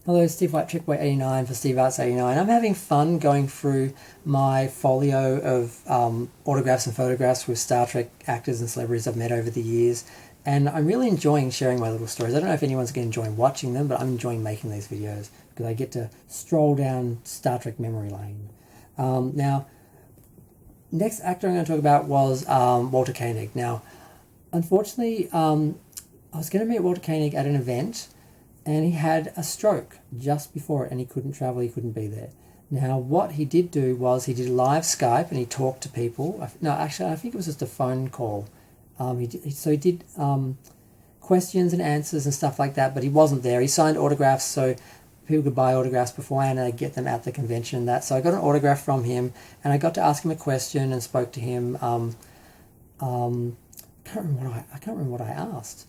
Hello, Steve White, Trickboy 89 for Steve Arts 89. I'm having fun going through my folio of autographs and photographs with Star Trek actors and celebrities I've met over the years, and I'm really enjoying sharing my little stories. I don't know if anyone's going to enjoy watching them, but I'm enjoying making these videos because I get to stroll down Star Trek memory lane. Now, next actor I'm going to talk about was Walter Koenig. Now, unfortunately, I was going to meet Walter Koenig at an event, and he had a stroke just before it, and he couldn't travel, he couldn't be there. Now, what he did do was he did live Skype, and he talked to people. No, actually, I think it was just a phone call. He did questions and answers and stuff like that, but he wasn't there. He signed autographs, so people could buy autographs beforehand, and they'd get them at the convention and that. So I got an autograph from him, and I got to ask him a question and spoke to him. I can't remember what I asked.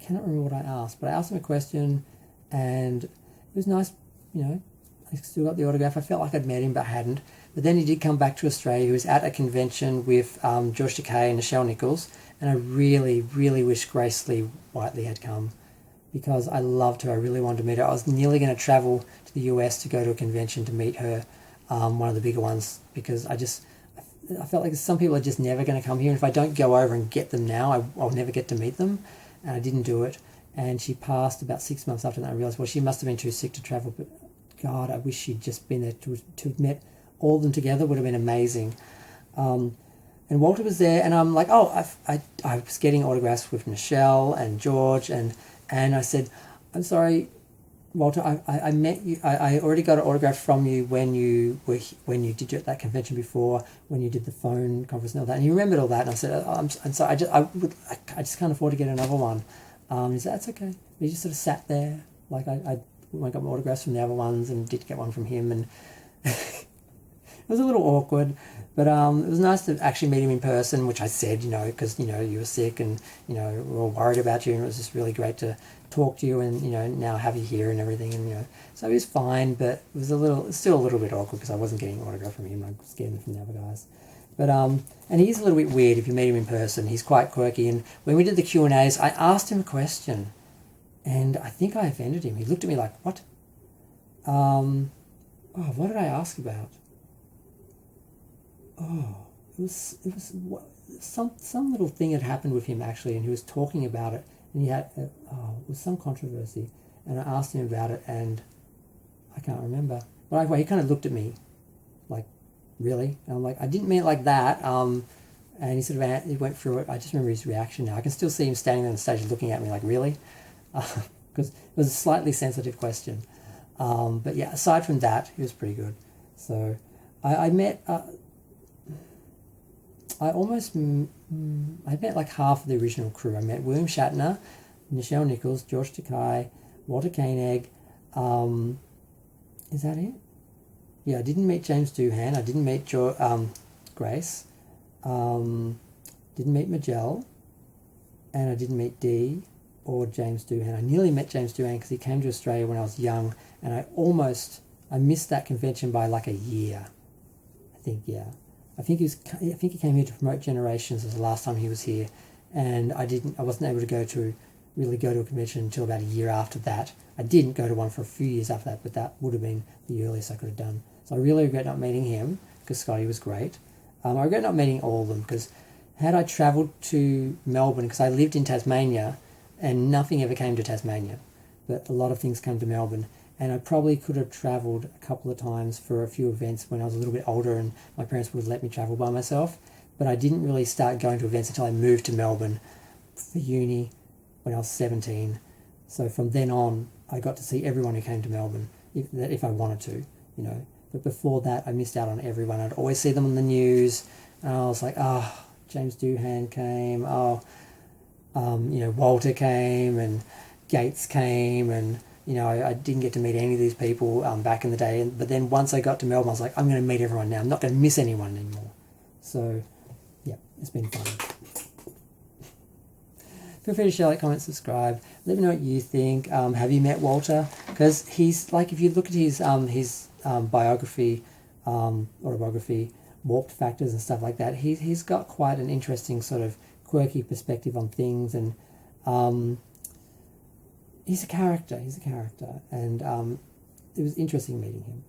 Cannot remember what I asked, but I asked him a question, and it was nice, I still got the autograph. I felt like I'd met him, but I hadn't. But then he did come back to Australia. He was at a convention with George Takei and Nichelle Nichols, and I really, really wish Grace Lee Whiteley had come because I loved her. I really wanted to meet her. I was nearly going to travel to the US to go to a convention to meet her, one of the bigger ones, because I felt like some people are just never going to come here, and if I don't go over and get them now, I'll never get to meet them. And I didn't do it, and she passed about 6 months after that. I realised, well, she must have been too sick to travel, but God, I wish she'd just been there to have met all of them together. Would have been amazing. And Walter was there, and I'm like, oh, I was getting autographs with Nichelle and George, and I said, I'm sorry, Walter, I met you. I already got an autograph from you when you did that convention before, when you did the phone conference and all that. And he remembered all that. And I said, I'm sorry, I just can't afford to get another one. He said, that's okay. But he just sort of sat there, like I got my autographs from the other ones and did get one from him, and it was a little awkward. But it was nice to actually meet him in person, which I said, because you were sick, and we were all worried about you, and it was just really great to talk to you, and now have you here and everything, and so it was fine, but it was still a little bit awkward because I wasn't getting an autograph from him. I was getting it from the other guys. But and he's a little bit weird if you meet him in person. He's quite quirky, and when we did the Q&As, I asked him a question, and I think I offended him. He looked at me like, what? What did I ask about? It was some little thing had happened with him actually, and he was talking about it, and he had it was some controversy, and I asked him about it, and I can't remember. But anyway, he kind of looked at me like, really? And I'm like, I didn't mean it like that. And he sort of he went through it. I just remember his reaction now. I can still see him standing on the stage looking at me like, really? Because it was a slightly sensitive question. But yeah, aside from that, he was pretty good. So I met. I met like half of the original crew. I met William Shatner, Nichelle Nichols, George Takei, Walter Koenig. Is that it? Yeah, I didn't meet James Doohan. I didn't meet Grace. Didn't meet Majel. And I didn't meet Dee or James Doohan. I nearly met James Doohan because he came to Australia when I was young, and I missed that convention by like a year. I think, yeah. I think he came here to promote Generations as the last time he was here, and I wasn't able to really go to a convention until about a year after that. I didn't go to one for a few years after that, but that would have been the earliest I could have done. So I really regret not meeting him because Scotty was great. I regret not meeting all of them because had I travelled to Melbourne, because I lived in Tasmania and nothing ever came to Tasmania, but a lot of things came to Melbourne. And I probably could have travelled a couple of times for a few events when I was a little bit older and my parents would have let me travel by myself. But I didn't really start going to events until I moved to Melbourne for uni when I was 17. So from then on, I got to see everyone who came to Melbourne, if I wanted to, But before that, I missed out on everyone. I'd always see them on the news, and I was like, James Doohan came, Walter came, and Gates came, and I didn't get to meet any of these people back in the day. But then once I got to Melbourne, I was like, I'm going to meet everyone now. I'm not going to miss anyone anymore. So, yeah, it's been fun. Feel free to share, like, comment, subscribe. Let me know what you think. Have you met Walter? Because he's, like, if you look at his biography, autobiography, warped factors and stuff like that, he's got quite an interesting sort of quirky perspective on things, and he's a character, and it was interesting meeting him.